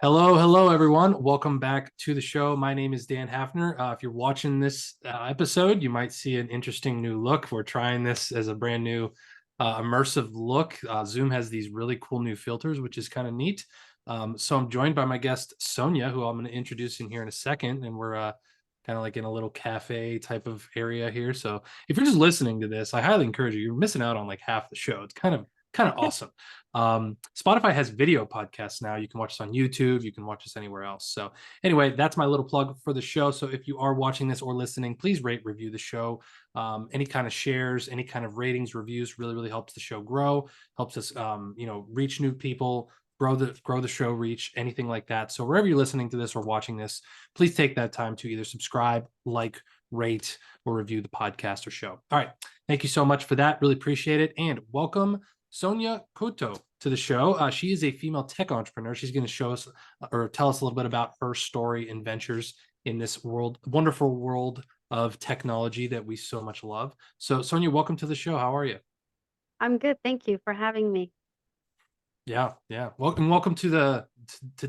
Hello, everyone. Welcome back to the show. My name is Dan Hafner. If you're watching this episode, you might see an interesting new look. We're trying this as a brand new immersive look. Zoom has these really cool new filters, which is kind of neat. So I'm joined by my guest, Sonia, who I'm going to introduce in here in a second. And we're kind of like in a little cafe type of area here. So if you're just listening to this, I highly encourage you. You're missing out on like half the show. It's kind of awesome. Spotify has video podcasts now. You can watch us on YouTube. You can watch us anywhere else. So anyway, that's my little plug for the show. So if you are watching this or listening, please rate, review the show. Any kind of shares, any kind of ratings, reviews really helps the show grow, helps us, reach new people, grow the show reach, anything like that. So wherever you're listening to this or watching this, please take that time to either subscribe, like, rate, or review the podcast or show. All right. Thank you so much for that. Really appreciate it. And welcome Sonia Couto to the show. She is a female tech entrepreneur. She's going to show us or tell us a little bit about her story and ventures in this wonderful world of technology that we so much love. So, Sonia, welcome to the show. How are you? I'm good. Thank you for having me. Yeah. Welcome to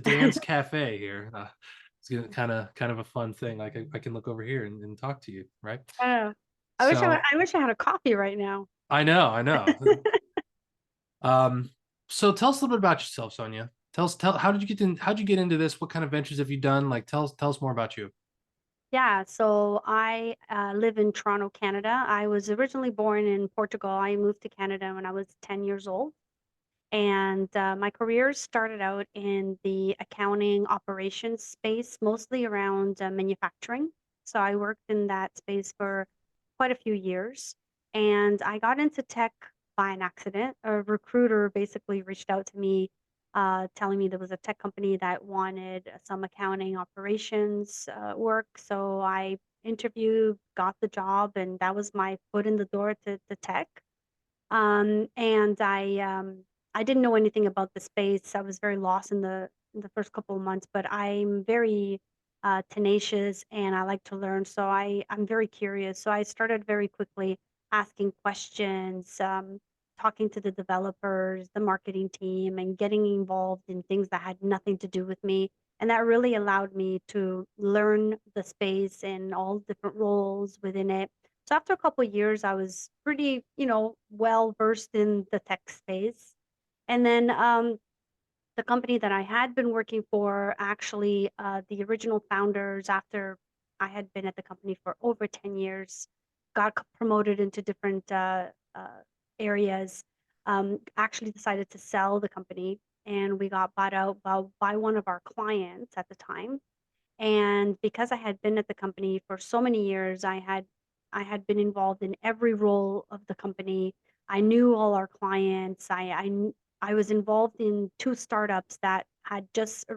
Dan's Cafe here. It's kind of a fun thing. Like I can look over here and talk to you, right? Oh, So I wish I had a coffee right now. I know. Um, so tell us a little bit about yourself, Sonia. Tell how'd you get into this? What kind of ventures have you done? Like tell us more about you. Yeah, so I live in Toronto, Canada. I was originally born in Portugal. I moved to Canada when I was 10 years old. And my career started out in the accounting operations space, mostly around manufacturing. So I worked in that space for quite a few years. And I got into tech by an accident. A recruiter basically reached out to me, telling me there was a tech company that wanted some accounting operations work. So I interviewed, got the job, and that was my foot in the door to tech. And I didn't know anything about the space. I was very lost in the first couple of months, but I'm very tenacious and I like to learn. So I'm very curious. So I started very quickly asking questions, talking to the developers, the marketing team, and getting involved in things that had nothing to do with me. And that really allowed me to learn the space and all different roles within it. So after a couple of years, I was pretty, well versed in the tech space. And then the company that I had been working for, actually, the original founders, after I had been at the company for over 10 years, got promoted into different areas, actually decided to sell the company. And we got bought out by one of our clients at the time. And because I had been at the company for so many years, I had been involved in every role of the company. I knew all our clients. I was involved in two startups that had just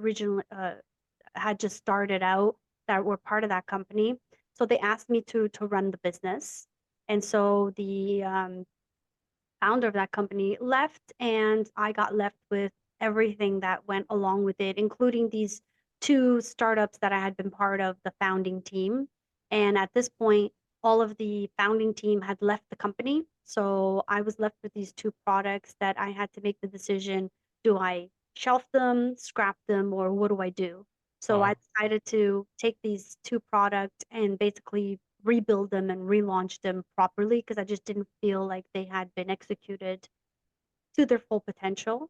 started out, that were part of that company. So they asked me to run the business, and so the founder of that company left, and I got left with everything that went along with it, including these two startups that I had been part of the founding team. And at this point, all of the founding team had left the company. So I was left with these two products that I had to make the decision, do I shelf them, scrap them, or what do I do? So I Wow. decided to take these two products and basically rebuild them and relaunch them properly, because I just didn't feel like they had been executed to their full potential.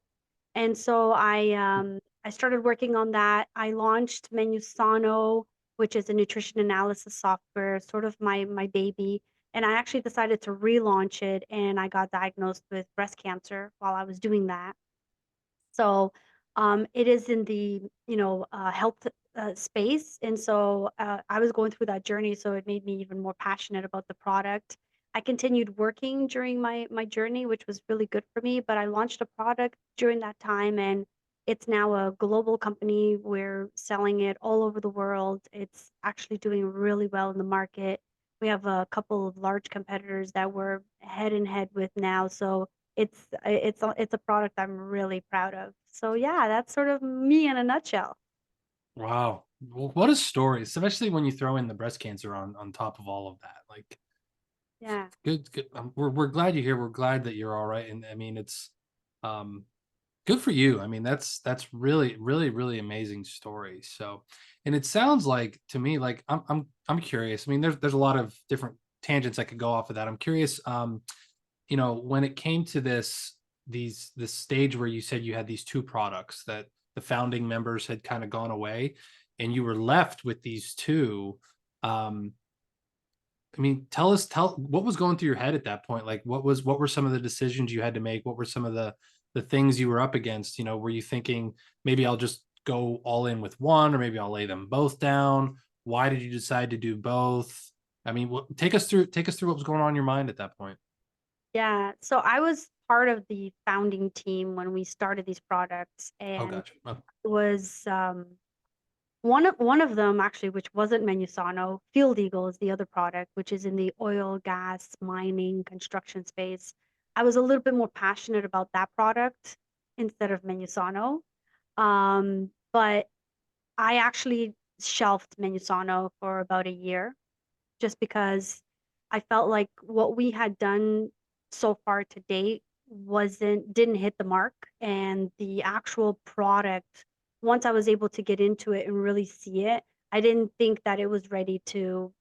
And so I started working on that. I launched Menusano, which is a nutrition analysis software, sort of my baby. And I actually decided to relaunch it, and I got diagnosed with breast cancer while I was doing that. So, it is in the, health, space, and so, I was going through that journey, so it made me even more passionate about the product. I continued working during my journey, which was really good for me, but I launched a product during that time, and it's now a global company. We're selling it all over the world. It's actually doing really well in the market. We have a couple of large competitors that we're head and head with now, so it's a product I'm really proud of. So yeah, that's sort of me in a nutshell. Wow. Well, what a story, especially when you throw in the breast cancer on top of all of that. Like Yeah. good. We're glad you're here. We're glad that you're all right. And I mean, it's um Good for you. I mean, that's really, really, really amazing story. So, and it sounds like to me, like I'm curious. I mean, there's a lot of different tangents I could go off of that. I'm curious, when it came to this stage where you said you had these two products that the founding members had kind of gone away and you were left with these two. um I mean, tell what was going through your head at that point. Like, what were some of the decisions you had to make? What were some of the things you were up against? Were you thinking maybe I'll just go all in with one, or maybe I'll lay them both down? Why did you decide to do both? I mean, take us through what was going on in your mind at that point. Yeah, so I was part of the founding team when we started these products, Oh, and gotcha. Oh, it was one of them actually, which wasn't Menusano. Field Eagle is the other product, which is in the oil, gas, mining, construction space. I was a little bit more passionate about that product instead of Menusano. But I actually shelved Menusano for about a year just because I felt like what we had done so far to date didn't hit the mark, and the actual product, once I was able to get into it and really see it, I didn't think that it was ready to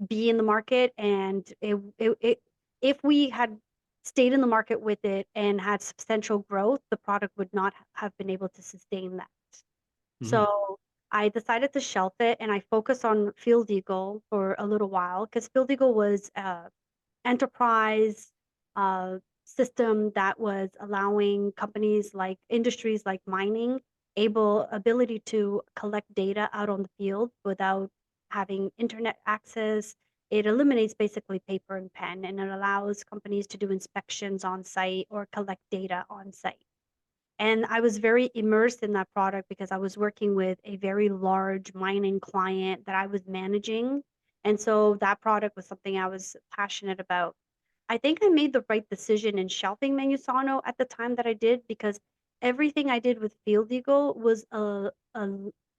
be in the market, and if we had stayed in the market with it and had substantial growth, the product would not have been able to sustain that. mhm. So I decided to shelf it and I focused on Field Eagle for a little while because Field Eagle was a enterprise system that was allowing companies like industries like mining ability to collect data out on the field without having internet access. It eliminates basically paper and pen, and it allows companies to do inspections on site or collect data on site. And I was very immersed in that product because I was working with a very large mining client that I was managing. And so that product was something I was passionate about. I think I made the right decision in shelving Menusano at the time that I did because everything I did with Field Eagle was a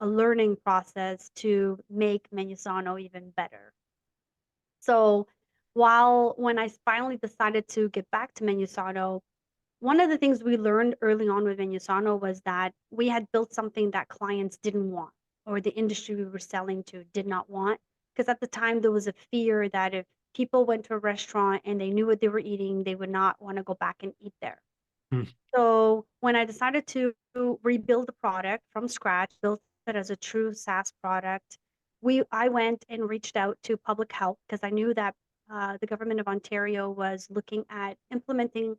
learning process to make Menusano even better. So when I finally decided to get back to Menusano, one of the things we learned early on with Venusano was that we had built something that clients didn't want, or the industry we were selling to did not want. Because at the time, there was a fear that if people went to a restaurant and they knew what they were eating, they would not want to go back and eat there. Hmm. So when I decided to rebuild the product from scratch, built it as a true SaaS product, I went and reached out to public health because I knew that the government of Ontario was looking at implementing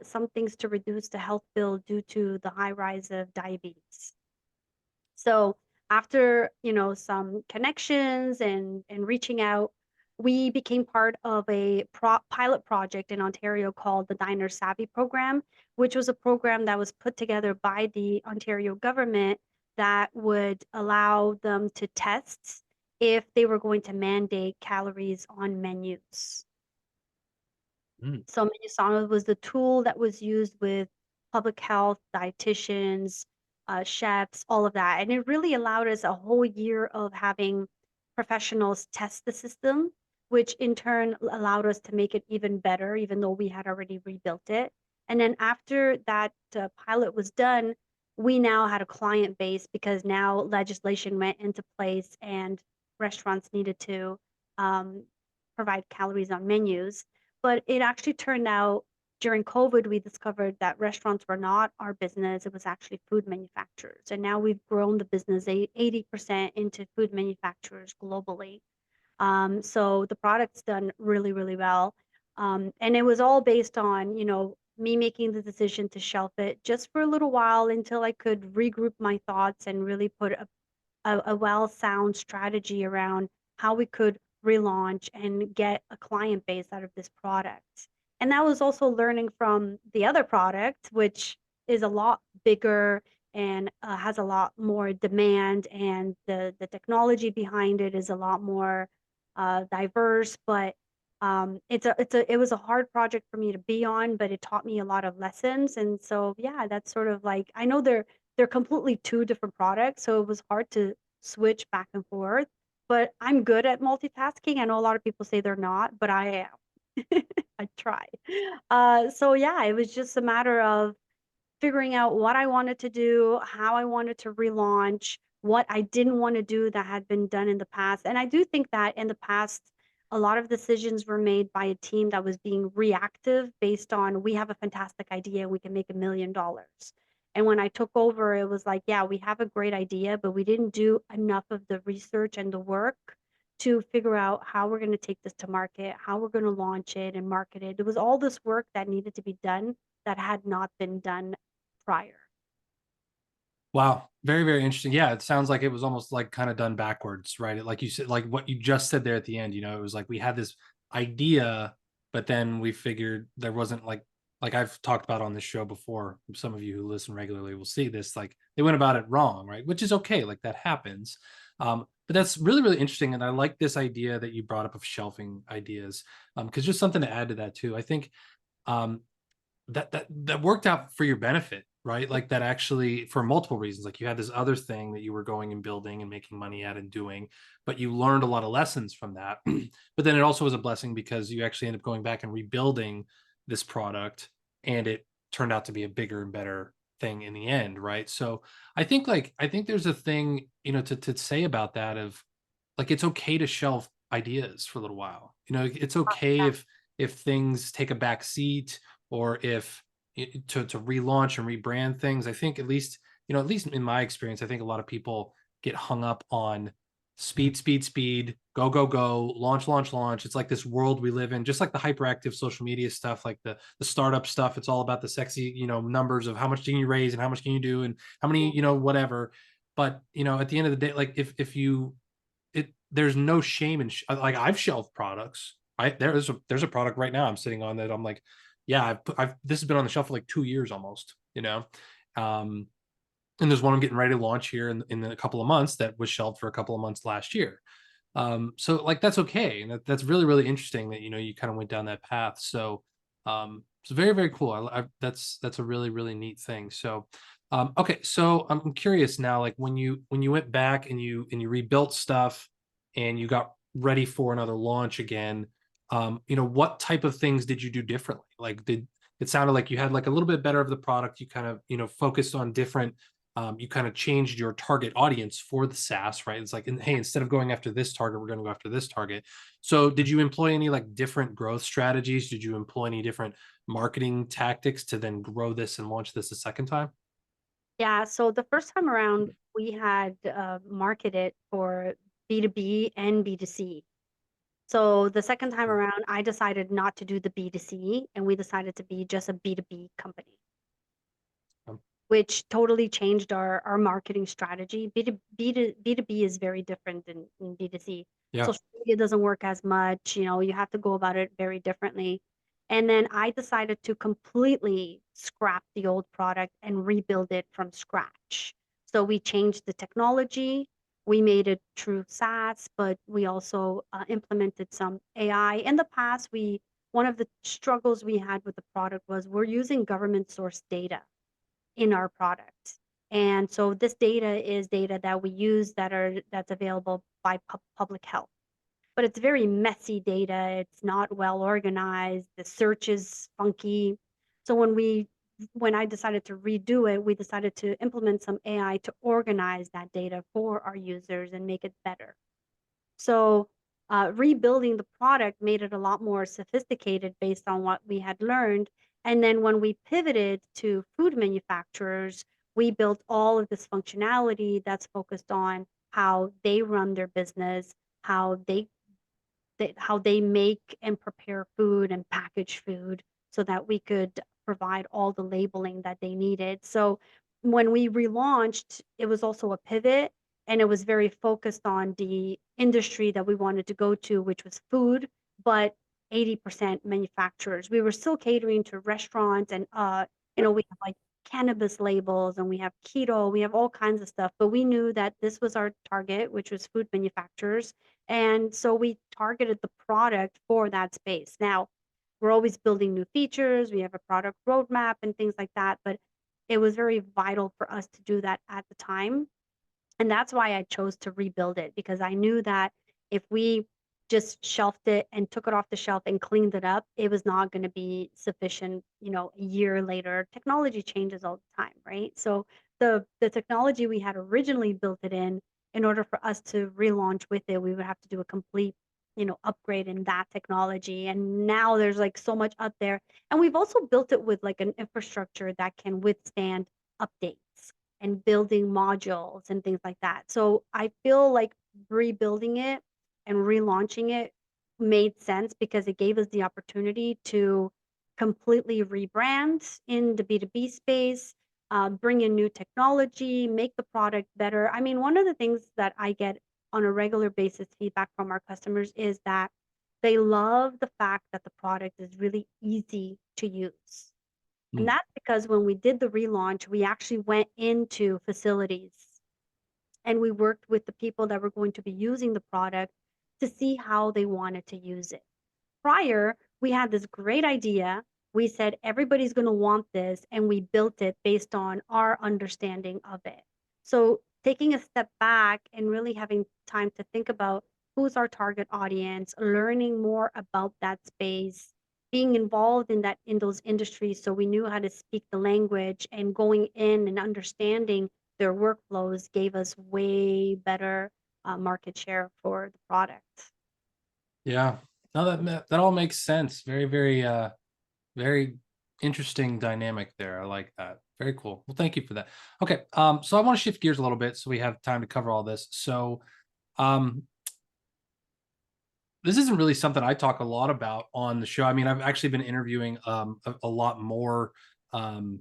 some things to reduce the health bill due to the high rise of diabetes. So after, some connections and reaching out, we became part of a pilot project in Ontario called the Diner Savvy program, which was a program that was put together by the Ontario government that would allow them to test if they were going to mandate calories on menus. Mm. So Miyasano was the tool that was used with public health, dietitians, chefs, all of that. And it really allowed us a whole year of having professionals test the system, which in turn allowed us to make it even better, even though we had already rebuilt it. And then after that pilot was done, we now had a client base because now legislation went into place and restaurants needed to um, provide calories on menus. But it actually turned out during COVID, we discovered that restaurants were not our business. It was actually food manufacturers. And now we've grown the business 80% into food manufacturers globally. So the product's done really, really well. And it was all based on, me making the decision to shelf it just for a little while until I could regroup my thoughts and really put a well sound strategy around how we could relaunch and get a client base out of this product. And that was also learning from the other product, which is a lot bigger and has a lot more demand, and the technology behind it is a lot more diverse. But it was a hard project for me to be on, but it taught me a lot of lessons. And so yeah, that's sort of like I know they're completely two different products, so it was hard to switch back and forth. But I'm good at multitasking. I know a lot of people say they're not, but I am. I try. So yeah, it was just a matter of figuring out what I wanted to do, how I wanted to relaunch, what I didn't want to do that had been done in the past. And I do think that in the past, a lot of decisions were made by a team that was being reactive based on we have a fantastic idea, we can make $1 million. And when I took over, it was like, yeah, we have a great idea, but we didn't do enough of the research and the work to figure out how we're going to take this to market, how we're going to launch it and market it. There was all this work that needed to be done that had not been done prior. Wow, very, very interesting. Yeah, it sounds like it was almost like kind of done backwards, right? Like you said, like what you just said there at the end, it was like we had this idea, but then we figured there wasn't like I've talked about on this show before. Some of you who listen regularly will see this, like they went about it wrong, right? Which is okay, like that happens. But that's really, really interesting. And I like this idea that you brought up of shelving ideas. Because just something to add to that too. I think um that worked out for your benefit, right? Like that actually for multiple reasons. Like you had this other thing that you were going and building and making money at and doing, but you learned a lot of lessons from that. But then it also was a blessing because you actually end up going back and rebuilding this product, and it turned out to be a bigger and better thing in the end, right? So I think there's a thing, to say about that of like it's okay to shelve ideas for a little while. It's okay Yeah. if things take a back seat, or if to relaunch and rebrand things. I think at least in my experience, I think a lot of people get hung up on speed, speed, speed, go, go, go, launch, launch, launch. It's like this world we live in, just like the hyperactive social media stuff, like the startup stuff. It's all about the sexy, numbers of how much can you raise and how much can you do and how many, whatever. But at the end of the day, like if you there's no shame in like I've shelved products. There's a product right now I'm sitting on that I'm like, yeah, I've this has been on the shelf for like 2 years almost, um, and there's one I'm getting ready to launch here in a couple of months that was shelved for a couple of months last year. So like that's okay, and that's really, really interesting that you kind of went down that path. So it's very, very cool. That's a really, really neat thing. So okay, so I'm curious now, like when you went back and you rebuilt stuff and you got ready for another launch again, what type of things did you do differently? Like did it sounded like you had like a little bit better of the product, you kind of focused on different, you kind of changed your target audience for the SaaS, right? It's like, hey, instead of going after this target, we're going to go after this target. So did you employ any like different growth strategies? Did you employ any different marketing tactics to then grow this and launch this a second time? Yeah, so the first time around, we had marketed for B2B and B2C. So the second time around, I decided not to do the B2C and we decided to be just a B2B company, Um, which totally changed our marketing strategy. B2B is very different than B2C. yeah. Social media doesn't work as much, you have to go about it very differently. And then I decided to completely scrap the old product and rebuild it from scratch. So we changed the technology, we made it true SaaS, but we also implemented some AI. In the past, one of the struggles we had with the product was we're using government source data in our product. And so this data is data that we use that's available by public health. But it's very messy data. It's not well organized. The search is funky. So when I decided to redo it, we decided to implement some AI to organize that data for our users and make it better. So rebuilding the product made it a lot more sophisticated based on what we had learned. And then when we pivoted to food manufacturers, we built all of this functionality that's focused on how they run their business, how how they make and prepare food and package food so that we could provide all the labeling that they needed. So when we relaunched, it was also a pivot and it was very focused on the industry that we wanted to go to, which was food, but 80% manufacturers. We were still catering to restaurants and we have like cannabis labels and we have keto, we have all kinds of stuff, but we knew that this was our target, which was food manufacturers, and so we targeted the product for that space. Now, we're always building new features, we have a product roadmap and things like that, but it was very vital for us to do that at the time. And that's why I chose to rebuild it because I knew that if we just shelved it and took it off the shelf and cleaned it up, it was not going to be sufficient, a year later. Technology changes all the time, right? So the technology we had originally built it in order for us to relaunch with it, we would have to do a complete, upgrade in that technology. And now there's like so much out there. And we've also built it with like an infrastructure that can withstand updates and building modules and things like that. So I feel like rebuilding it and relaunching it made sense because it gave us the opportunity to completely rebrand in the B2B space, bring in new technology, make the product better. I mean, one of the things that I get on a regular basis feedback from our customers is that they love the fact that the product is really easy to use. And Mm. that's because when we did the relaunch, we actually went into facilities and we worked with the people that were going to be using the product to see how they wanted to use it. Prior, we had this great idea. We said everybody's going to want this, and we built it based on our understanding of it. So, taking a step back and really having time to think about who's our target audience, learning more about that space, being involved in those industries so we knew how to speak the language, and going in and understanding their workflows gave us way better market share for the product. Yeah. No, that all makes sense. Very, very very interesting dynamic there. I like that. Very cool. Well, thank you for that. Okay. So I want to shift gears a little bit so we have time to cover all this. So um this isn't really something I talk a lot about on the show. I mean, I've actually been interviewing a lot more um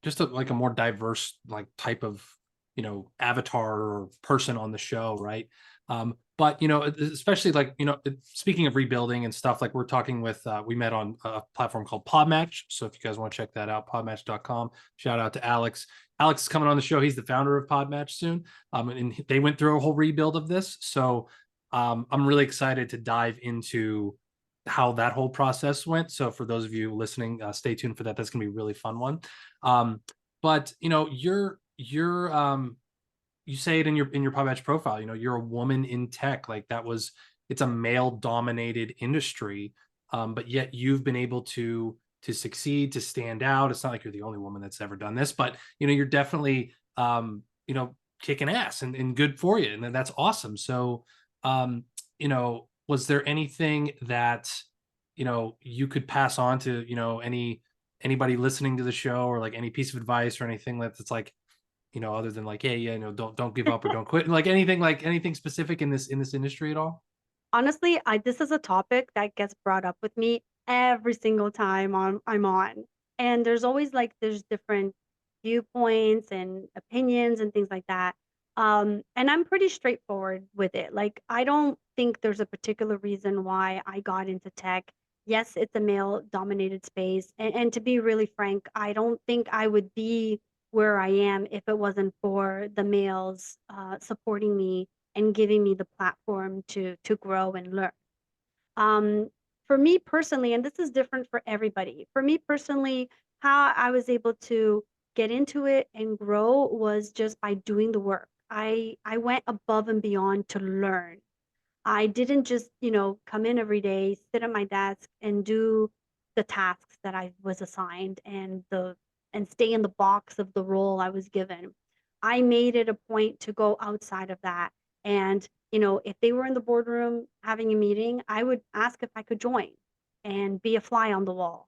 just like a more diverse like type of avatar or person on the show, right? But especially like speaking of rebuilding and stuff, like we're talking with we met on a platform called Podmatch. So if you guys want to check that out, podmatch.com. Shout out to Alex is coming on the show. He's the founder of Podmatch soon. And they went through a whole rebuild of this. So I'm really excited to dive into how that whole process went. So for those of you listening, stay tuned for that. That's gonna be a really fun one. um, but you say it in your PubMatch profile, you're a woman in tech. Like it's a male dominated industry. But yet you've been able to succeed, to stand out. It's not like you're the only woman that's ever done this, but you're definitely kicking ass, and good for you. And that's awesome. So was there anything that you could pass on to anybody listening to the show, or like any piece of advice or anything that's like other than like, hey, yeah, don't give up or don't quit, like anything specific in this industry at all? Honestly, this is a topic that gets brought up with me every single time I'm on. And there's always like there's different viewpoints and opinions and things like that. And I'm pretty straightforward with it. Like I don't think there's a particular reason why I got into tech. Yes, it's a male dominated space. And to be really frank, I don't think I would be where I am if it wasn't for the males supporting me and giving me the platform to grow and learn. Um, for me personally, and this is different for everybody, for me personally, how I was able to get into it and grow was just by doing the work. I went above and beyond to learn. I didn't just, come in every day, sit at my desk and do the tasks that I was assigned and stay in the box of the role I was given. I made it a point to go outside of that. And, if they were in the boardroom having a meeting, I would ask if I could join and be a fly on the wall.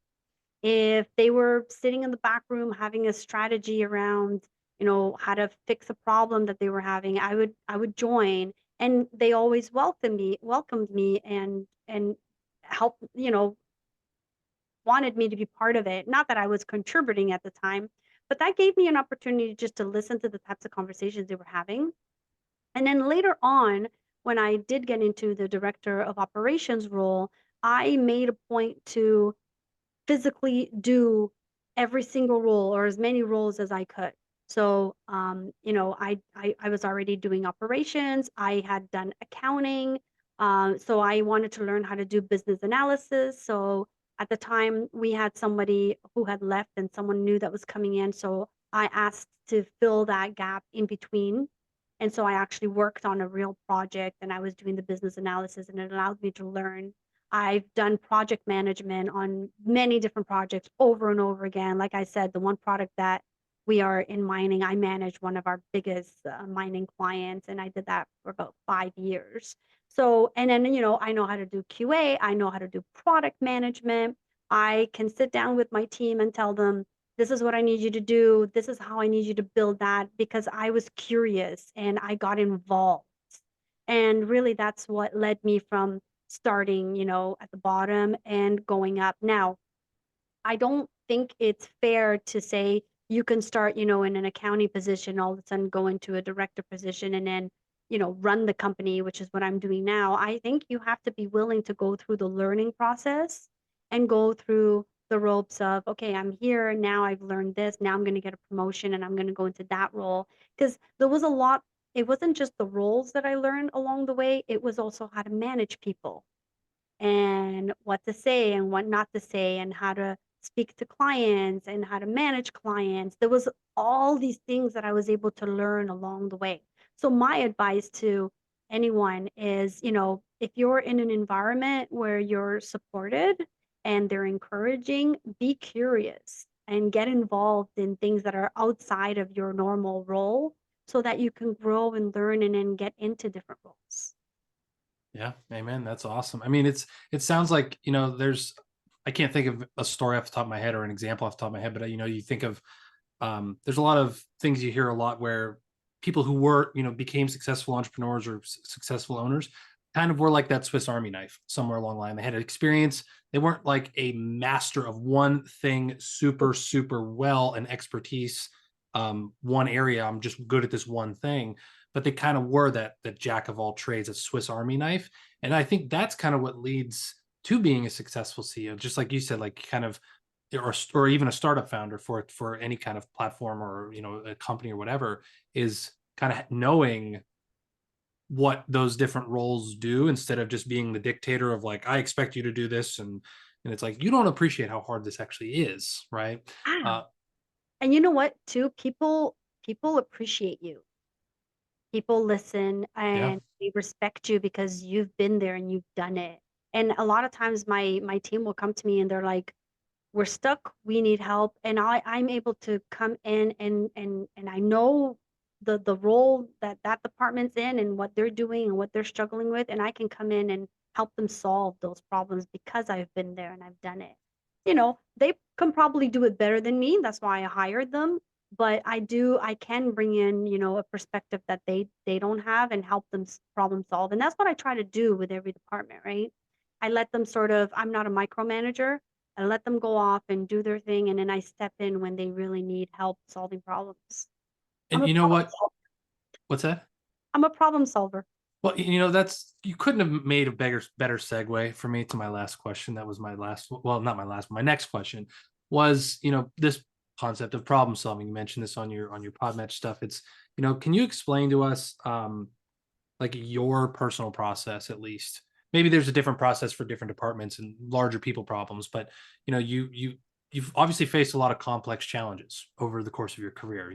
If they were sitting in the back room having a strategy around, how to fix a problem that they were having, I would join, and they always welcomed me and helped, wanted me to be part of it. Not that I was contributing at the time, but that gave me an opportunity just to listen to the types of conversations they were having. And then later on, when I did get into the director of operations role, I made a point to physically do every single role or as many roles as I could. So, I was already doing operations. I had done accounting. So I wanted to learn how to do business analysis. So at the time, we had somebody who had left and someone new that was coming in. So I asked to fill that gap in between. And so I actually worked on a real project and I was doing the business analysis and it allowed me to learn. I've done project management on many different projects over and over again. Like I said, the one product that we are in mining, I managed one of our biggest mining clients and I did that for about 5 years. So, and then, I know how to do QA, I know how to do product management. I can sit down with my team and tell them, this is what I need you to do. This is how I need you to build that because I was curious and I got involved. And really, that's what led me from starting, at the bottom and going up. Now, I don't think it's fair to say you can start, in an accounting position, all of a sudden go into a director position and then, run the company, which is what I'm doing now. I think you have to be willing to go through the learning process and go through the ropes of, okay, I'm here, now I've learned this, now I'm going to get a promotion and I'm going to go into that role. Because there was a lot, it wasn't just the roles that I learned along the way, it was also how to manage people and what to say and what not to say and how to speak to clients and how to manage clients. There was all these things that I was able to learn along the way. So my advice to anyone is, if you're in an environment where you're supported and they're encouraging, be curious and get involved in things that are outside of your normal role so that you can grow and learn and then get into different roles. Yeah, amen. That's awesome. I mean, it sounds like, there's I can't think of a story off the top of my head or an example off the top of my head, but you think of there's a lot of things you hear a lot where people who were, became successful entrepreneurs or successful owners kind of were like that Swiss Army knife somewhere along the line. They had experience. They weren't like a master of one thing super, super well and expertise. One area, I'm just good at this one thing, but they kind of were that jack of all trades, a Swiss Army knife. And I think that's kind of what leads to being a successful CEO, just like you said, like kind of or even a startup founder for any kind of platform or a company or whatever, is kind of knowing what those different roles do instead of just being the dictator of like, I expect you to do this, and it's like you don't appreciate how hard this actually is, right? Ah, uh and you know what, too? People appreciate you. People listen yeah, and they respect you because you've been there and you've done it. And a lot of times my team will come to me and they're like, "We're stuck, we need help." And I'm able to come in and I know the role that that department's in and what they're doing and what they're struggling with, and I can come in and help them solve those problems because I've been there and I've done it. They can probably do it better than me. That's why I hired them. But I can bring in, a perspective that they don't have and help them problem solve. And that's what I try to do with every department, right? I let them I'm not a micromanager. I let them go off and do their thing, and then I step in when they really need help solving problems. I'm and a you know problem what solver. what's that? I'm a problem solver. Well, that's you couldn't have made a better segue for me to my last question. That was my last, well, not my last, my next question was, this concept of problem solving. You mentioned this on your Podmatch stuff. It's, can you explain to us like your personal process at least? Maybe there's a different process for different departments and larger people problems, but you've obviously faced a lot of complex challenges over the course of your career,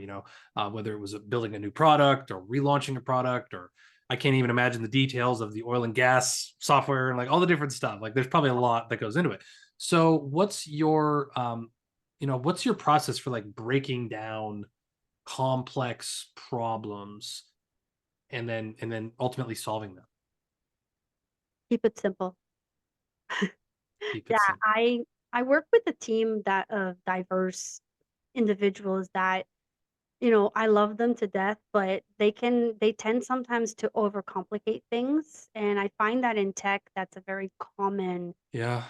whether it was building a new product or relaunching a product, or I can't even imagine the details of the oil and gas software and like all the different stuff. Like there's probably a lot that goes into it. So what's your process for like breaking down complex problems and then ultimately solving them? Keep it simple. Keep Yeah, it simple. I work with a team that of diverse individuals that, I love them to death, but they tend sometimes to overcomplicate things. And I find that in tech, that's a very common Yeah.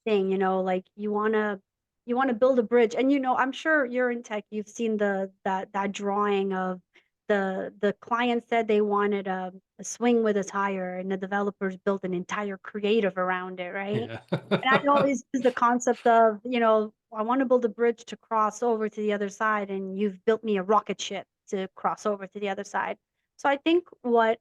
thing, like you wanna build a bridge. And I'm sure you're in tech, you've seen that drawing of the client said they wanted a swing with a tire and the developers built an entire creative around it, right? Yeah. And I always use the concept of, I want to build a bridge to cross over to the other side, and you've built me a rocket ship to cross over to the other side. So I think well,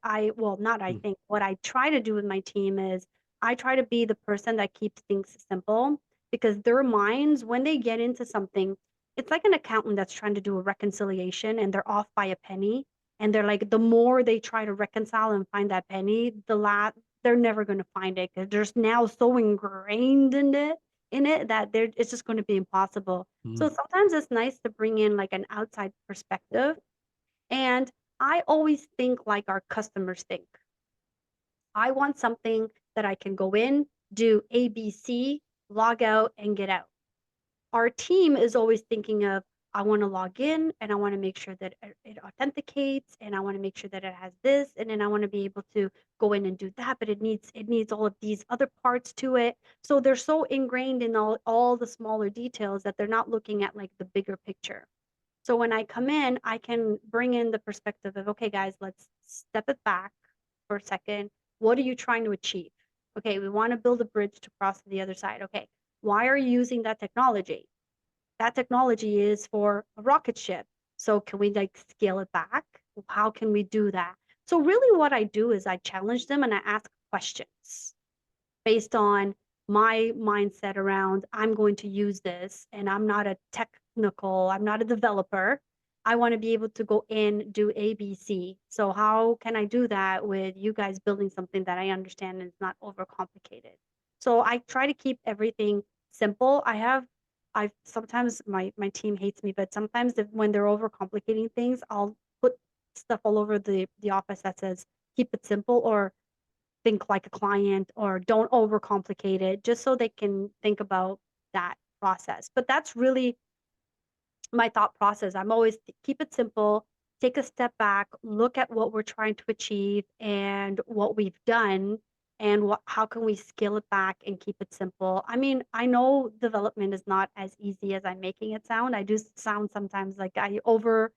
not I Mm, think, what I try to do with my team is I try to be the person that keeps things simple because their minds, when they get into something, it's like an accountant that's trying to do a reconciliation and they're off by a penny. And they're like, the more they try to reconcile and find that penny, they're never going to find it because there's now so ingrained in it that it's just going to be impossible. So Mm. sometimes it's nice to bring in like an outside perspective. And I always think like our customers think. I want something that I can go in, do ABC, log out, and get out. Our team is always thinking of, I want to log in and I want to make sure that it authenticates and I want to make sure that it has this and then I want to be able to go in and do that, but it needs all of these other parts to it. So they're so ingrained in all the smaller details that they're not looking at like the bigger picture. So when I come in, I can bring in the perspective of, okay, guys, let's step it back for a second. What are you trying to achieve? Okay, we want to build a bridge to cross to the other side. Okay, why are you using that technology? That technology is for a rocket ship. So can we like scale it back? How can we do that? So really what I do is I challenge them and I ask questions based on my mindset around I'm going to use this and I'm not a developer. I want to be able to go in, do ABC. So how can I do that with you guys building something that I understand and it's not overcomplicated? So I try to keep everything simple. I sometimes my team hates me, but sometimes when they're overcomplicating things, I'll put stuff all over the office that says keep it simple or think like a client or don't overcomplicate it just so they can think about that process. But that's really my thought process. I'm always keep it simple, take a step back, look at what we're trying to achieve and what we've done and how can we scale it back and keep it simple. I mean, I know development is not as easy as I'm making it sound. I do sound sometimes like I over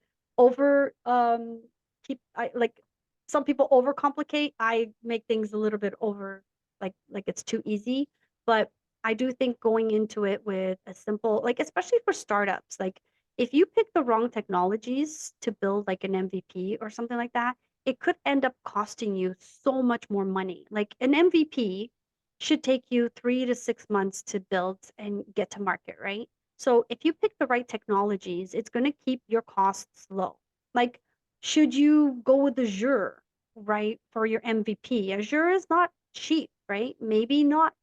keep I like some people overcomplicate. I make things a little bit over like it's too easy, but I do think going into it with a simple, like especially for startups, like if you pick the wrong technologies to build like an MVP or something like that, it could end up costing you so much more money. Like an MVP should take you 3 to 6 months to build and get to market, right? So if you pick the right technologies, it's going to keep your costs low. Like, should you go with Azure, right, for your MVP? Azure is not cheap, right? Maybe not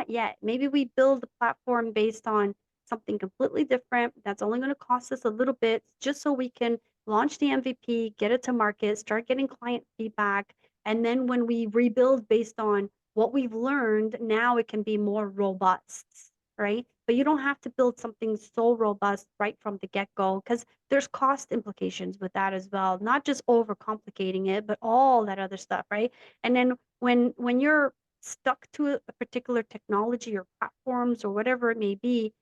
yet. Maybe we build a platform based on something completely different that's only going to cost us a little bit just so we can launch the MVP, get it to market, start getting client feedback. And then when we rebuild based on what we've learned, now it can be more robust, right? But you don't have to build something so robust right from the get-go because there's cost implications with that as well, not just overcomplicating it, but all that other stuff, right? And then when you're stuck to a particular technology or platforms or whatever it may be,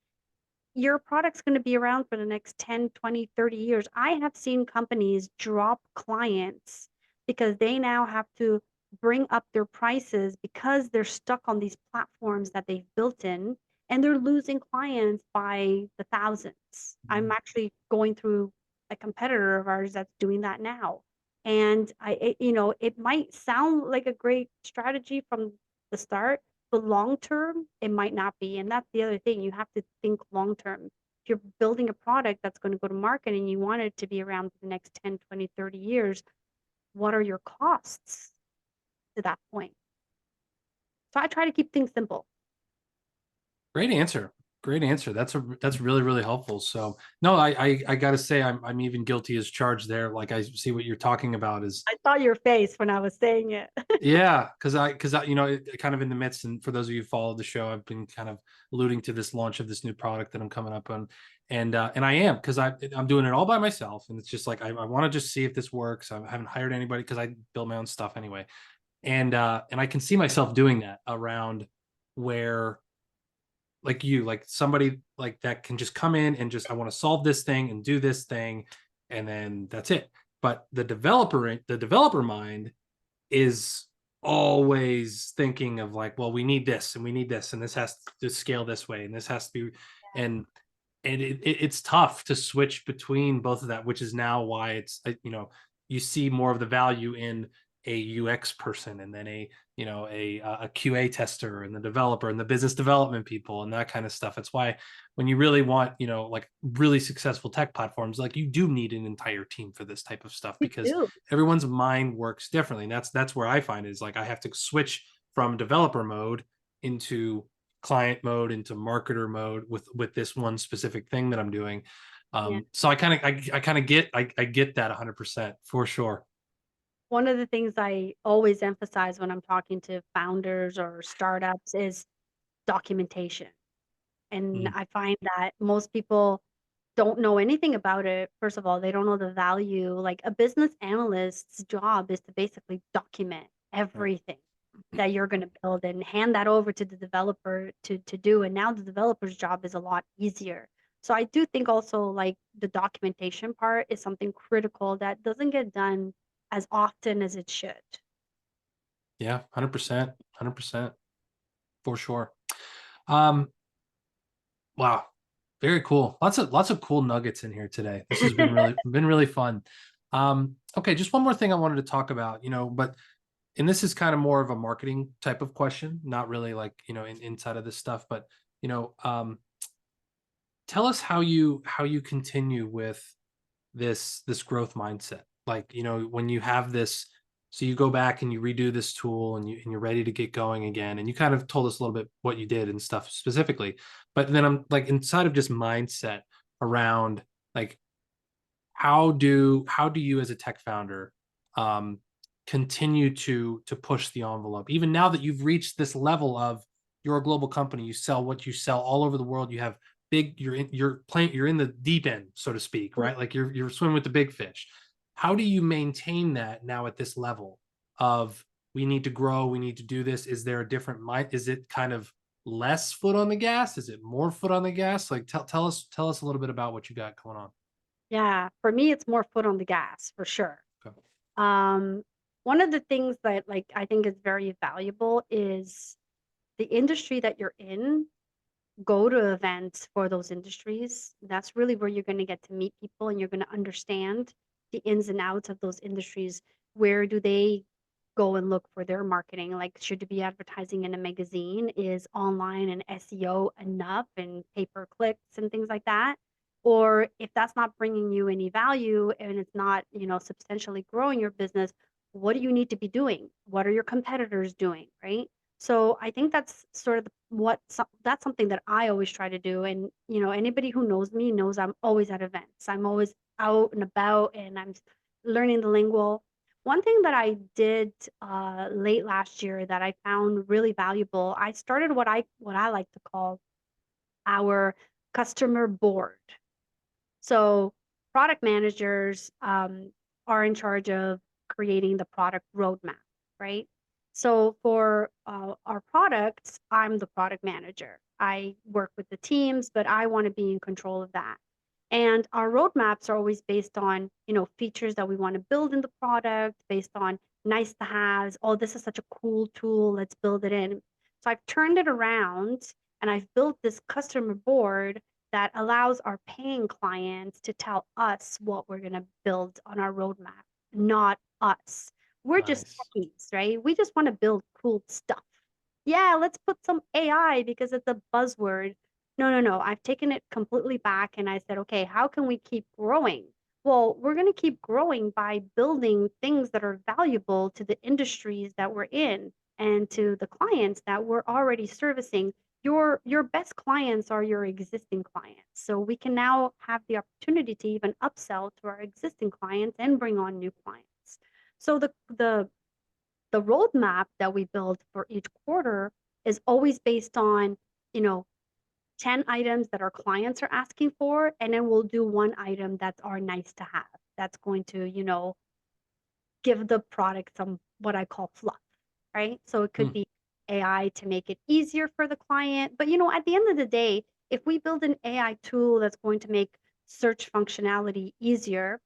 your product's going to be around for the next 10, 20, 30 years. I have seen companies drop clients because they now have to bring up their prices because they're stuck on these platforms that they've built in and they're losing clients by the thousands. I'm actually going through a competitor of ours that's doing that now. And it might sound like a great strategy from the start, but long term, it might not be. And that's the other thing. You have to think long term. If you're building a product that's going to go to market and you want it to be around for the next 10, 20, 30 years, what are your costs to that point? So I try to keep things simple. Great answer. Great answer. That's really, really helpful. So no, I gotta say I'm even guilty as charged there. Like I see what you're talking about is I saw your face when I was saying it. yeah, because I kind of in the midst, and for those of you who followed the show, I've been kind of alluding to this launch of this new product that I'm coming up on, and I am because I'm doing it all by myself, and it's just like I want to just see if this works. I haven't hired anybody because I build my own stuff anyway, and I can see myself doing that around where like you, like somebody like that can just come in and just I want to solve this thing and do this thing, and then that's it. But the developer mind is always thinking of like, well, we need this and we need this and this has to scale this way and this has to be and it's tough to switch between both of that, which is now why it's you see more of the value in a UX person and then a QA tester and the developer and the business development people and that kind of stuff. It's why when you really want, like really successful tech platforms, like you do need an entire team for this type of stuff We because do. everyone's mind works differently. And that's where I find is like I have to switch from developer mode into client mode into marketer mode with this one specific thing that I'm doing. Yeah. So I get that 100% for sure. One of the things I always emphasize when I'm talking to founders or startups is documentation. And Mhm. I find that most people don't know anything about it. First of all, they don't know the value. Like a business analyst's job is to basically document Right. everything that you're going to build and hand that over to the developer to do. And now the developer's job is a lot easier. So I do think also like the documentation part is something critical that doesn't get done as often as it should. Yeah, 100%, 100% for sure. Um, wow, very cool. Lots of cool nuggets in here today. This has been really fun. Okay, just one more thing I wanted to talk about, but and this is kind of more of a marketing type of question, not really like, inside of this stuff, but you know, um, tell us how you continue with this growth mindset, like when you have this, so you go back and you redo this tool and you're ready to get going again, and you kind of told us a little bit what you did and stuff specifically, but then I'm like inside of just mindset around like how do you as a tech founder um continue to push the envelope even now that you've reached this level of you're a global company, you sell what you sell all over the world, you have big, you're in the deep end, so to speak, right? Like you're swimming with the big fish. How do you maintain that now at this level of we need to grow, we need to do this? Is there a different mind? Is it kind of less foot on the gas? Is it more foot on the gas? Like tell us a little bit about what you got going on. Yeah, for me, it's more foot on the gas for sure. Okay. Um, one of the things that like I think is very valuable is the industry that you're in. Go to events for those industries. That's really where you're going to get to meet people and you're going to understand the ins and outs of those industries. Where do they go and look for their marketing? Like, should you be advertising in a magazine? Is online and SEO enough and pay per clicks and things like that? Or if that's not bringing you any value and it's not, substantially growing your business, what do you need to be doing? What are your competitors doing? Right. So I think that's sort of that's something that I always try to do. And anybody who knows me knows I'm always at events. I'm always out and about, and I'm learning the lingual. One thing that I did late last year that I found really valuable, I started what I like to call our customer board. So product managers are in charge of creating the product roadmap, right? So for our products, I'm the product manager. I work with the teams, but I want to be in control of that. And our roadmaps are always based on, features that we want to build in the product, based on nice to haves. Oh, this is such a cool tool. Let's build it in. So I've turned it around and I've built this customer board that allows our paying clients to tell us what we're going to build on our roadmap, not us. We're just Nice. techies, right? We just want to build cool stuff. Yeah, let's put some AI because it's a buzzword. No, no, no. I've taken it completely back and I said, okay, how can we keep growing? Well, we're going to keep growing by building things that are valuable to the industries that we're in and to the clients that we're already servicing. Your best clients are your existing clients. So we can now have the opportunity to even upsell to our existing clients and bring on new clients. So the roadmap that we build for each quarter is always based on, you know, 10 items that our clients are asking for, and then we'll do one item that's our nice to have. That's going to, give the product some what I call fluff, right? So it could Hmm. be AI to make it easier for the client. But at the end of the day, if we build an AI tool that's going to make search functionality easier,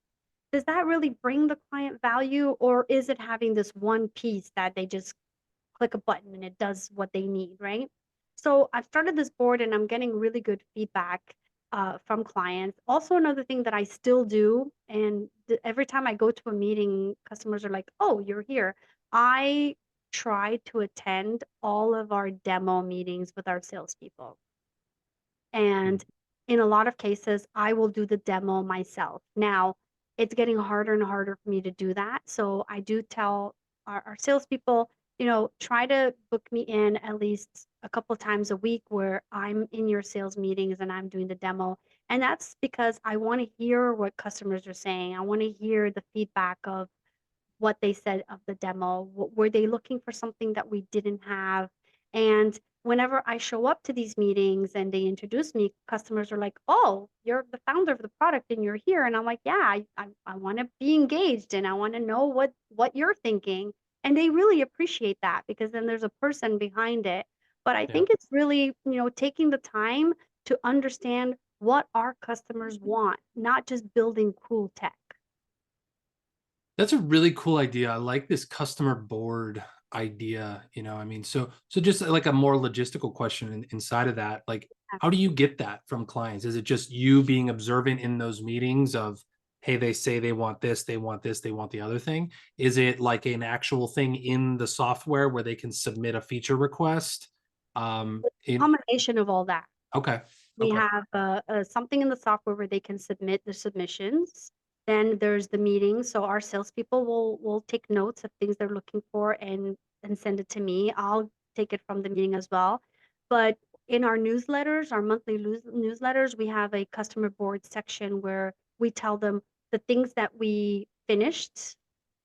does that really bring the client value, or is it having this one piece that they just click a button and it does what they need, right? So I've started this board and I'm getting really good feedback from clients. Also, another thing that I still do, and every time I go to a meeting, customers are like, "Oh, you're here." I try to attend all of our demo meetings with our salespeople. And in a lot of cases, I will do the demo myself. Now, it's getting harder and harder for me to do that. So I do tell our salespeople, try to book me in at least a couple of times a week where I'm in your sales meetings and I'm doing the demo. And that's because I want to hear what customers are saying. I want to hear the feedback of what they said of the demo. Were they looking for something that we didn't have? And whenever I show up to these meetings and they introduce me, customers are like, "Oh, you're the founder of the product and you're here." And I'm like, "Yeah, I want to be engaged and I want to know what you're thinking." And they really appreciate that because then there's a person behind it. But I Yeah. think it's really, taking the time to understand what our customers want, not just building cool tech. That's a really cool idea. I like this customer board idea. I mean, so just like a more logistical question inside of that, like how do you get that from clients? Is it just you being observant in those meetings of, hey, they say they want this, they want this, they want the other thing? Is it like an actual thing in the software where they can submit a feature request? In Combination of all that. Okay, We okay, have something in the software where they can submit the submissions. Then there's the meeting. So our salespeople will take notes of things they're looking for and send it to me. I'll take it from the meeting as well. But in our newsletters, our monthly newsletters, we have a customer board section where we tell them the things that we finished,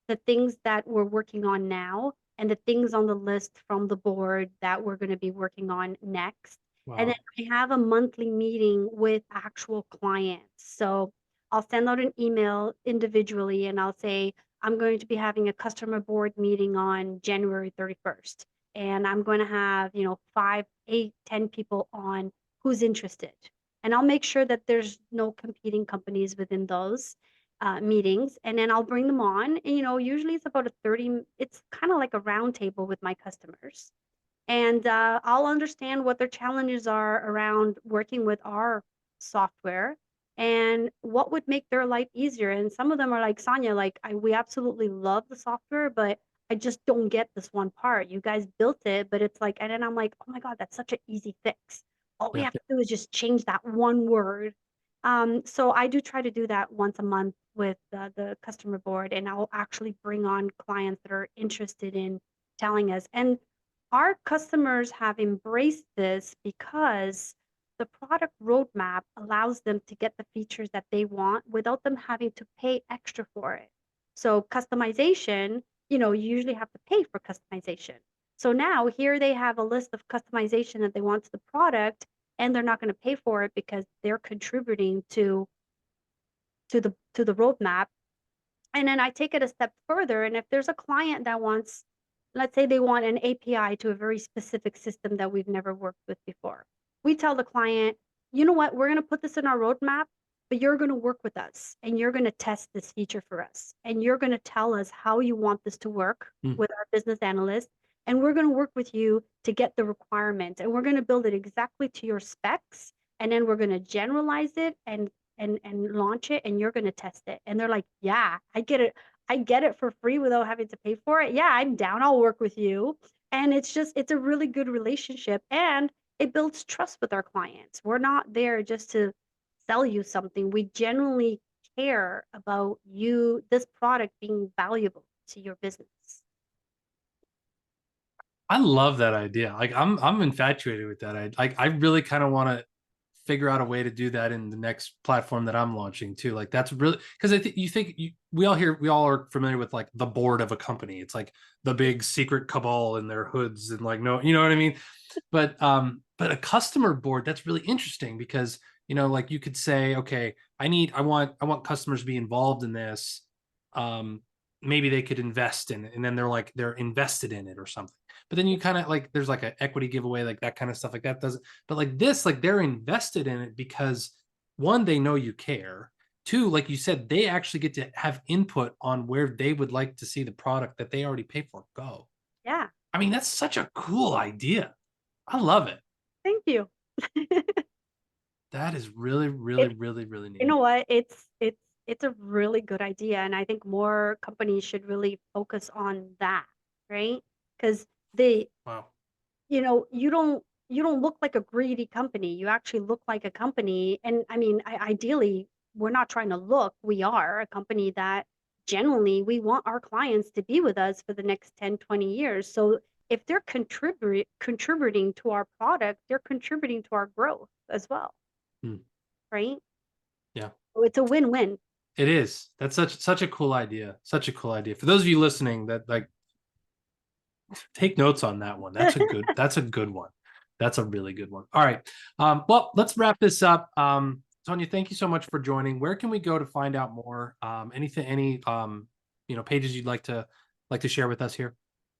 the things that we're working on now, and the things on the list from the board that we're going to be working on next. And then wow, I have a monthly meeting with actual clients. So I'll send out an email individually and I'll say, I'm going to be having a customer board meeting on January 31st. And I'm going to have, 5, 8, 10 people on who's interested. And I'll make sure that there's no competing companies within those meetings, and then I'll bring them on. And, usually it's about it's kind of like a round table with my customers. And I'll understand what their challenges are around working with our software and what would make their life easier. And some of them are like, Sonia, like, we absolutely love the software, but I just don't get this one part. You guys built it, but it's like, and then I'm like, oh my God, that's such an easy fix. All we yeah. have to do is just change that one word. So I do try to do that once a month with the customer board, and I'll actually bring on clients that are interested in telling us. And our customers have embraced this because the product roadmap allows them to get the features that they want without them having to pay extra for it. So customization, you usually have to pay for customization. So now here they have a list of customization that they want to the product, and they're not going to pay for it because they're contributing to the roadmap. And then I take it a step further. And if there's a client that wants, let's say they want an API to a very specific system that we've never worked with before, we tell the client, you know what, we're going to put this in our roadmap, but you're going to work with us and you're going to test this feature for us. And you're going to tell us how you want this to work Hmm. with our business analyst. And we're going to work with you to get the requirements. And we're going to build it exactly to your specs. And then we're going to generalize it and launch it, and you're going to test it. And they're like, yeah, I get it for free without having to pay for it. Yeah, I'm down, I'll work with you. And it's a really good relationship, and it builds trust with our clients. We're not there just to sell you something. We genuinely care about this product being valuable to your business. I love that idea. Like I'm infatuated with that. I really kind of want to figure out a way to do that in the next platform that I'm launching too. Like that's really because we all are familiar with like the board of a company. It's like the big secret cabal in their hoods and like no, you know what I mean? But a customer board, that's really interesting because like you could say, okay, I want customers to be involved in this. Um, maybe they could invest in it, and then they're invested in it or something. But then you kind of like there's like an equity giveaway, like that kind of stuff, like that doesn't. But like this, like they're invested in it because one, they know you care. Two, like you said, they actually get to have input on where they would like to see the product that they already paid for go. Yeah, I mean, that's such a cool idea. I love it. thank you. That is really, really, It's really, really You neat. know what? It's a really good idea, and I think more companies should really focus on that, right? Because they, Wow. you don't. you don't look like a greedy company. You actually look like a company. And I mean, ideally, we're not trying to look. We are a company that generally we want our clients to be with us for the next 10, 20 years. So if they're contributing to our product, they're contributing to our growth as well, Hmm. right? Yeah. So it's a win-win. It is. That's such a cool idea. Such a cool idea. For those of you listening, that like take notes on that one. That's a good one. That's a really good one. All right. Well, let's wrap this up. Sonia, thank you so much for joining. Where can we go to find out more? Anything, any pages you'd like to share with us here?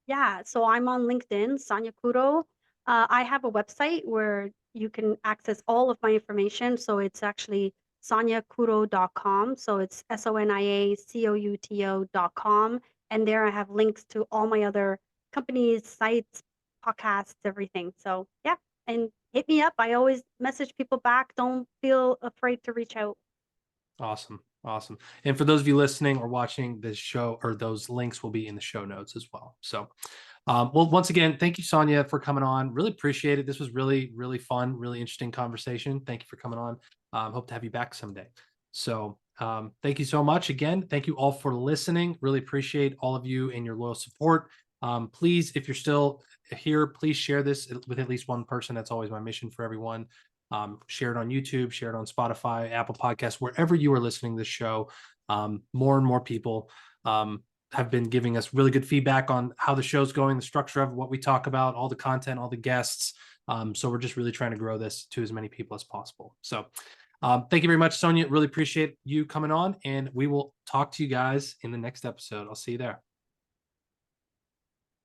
Yeah, so I'm on LinkedIn, Sonia Couto. I have a website where you can access all of my information. So it's actually soniacouto.com. So it's SONIACOUTO.com. And there I have links to all my other companies, sites, podcasts, everything. So yeah, and hit me up. I always message people back. Don't feel afraid to reach out. Awesome. Awesome. And for those of you listening or watching this show, or those links will be in the show notes as well. So, well, once again, thank you, Sonia, for coming on. Really appreciate it. This was really, really fun, really interesting conversation. Thank you for coming on. Hope to have you back someday. So, thank you so much again. Thank you all for listening. Really appreciate all of you and your loyal support. Please, if you're still here, please share this with at least one person. That's always my mission for everyone. Share it on YouTube, share it on Spotify, Apple Podcasts, wherever you are listening to this show. More and more people have been giving us really good feedback on how the show's going, the structure of what we talk about, all the content, all the guests. So we're just really trying to grow this to as many people as possible. So thank you very much, Sonia. Really appreciate you coming on, and we will talk to you guys in the next episode. I'll see you there.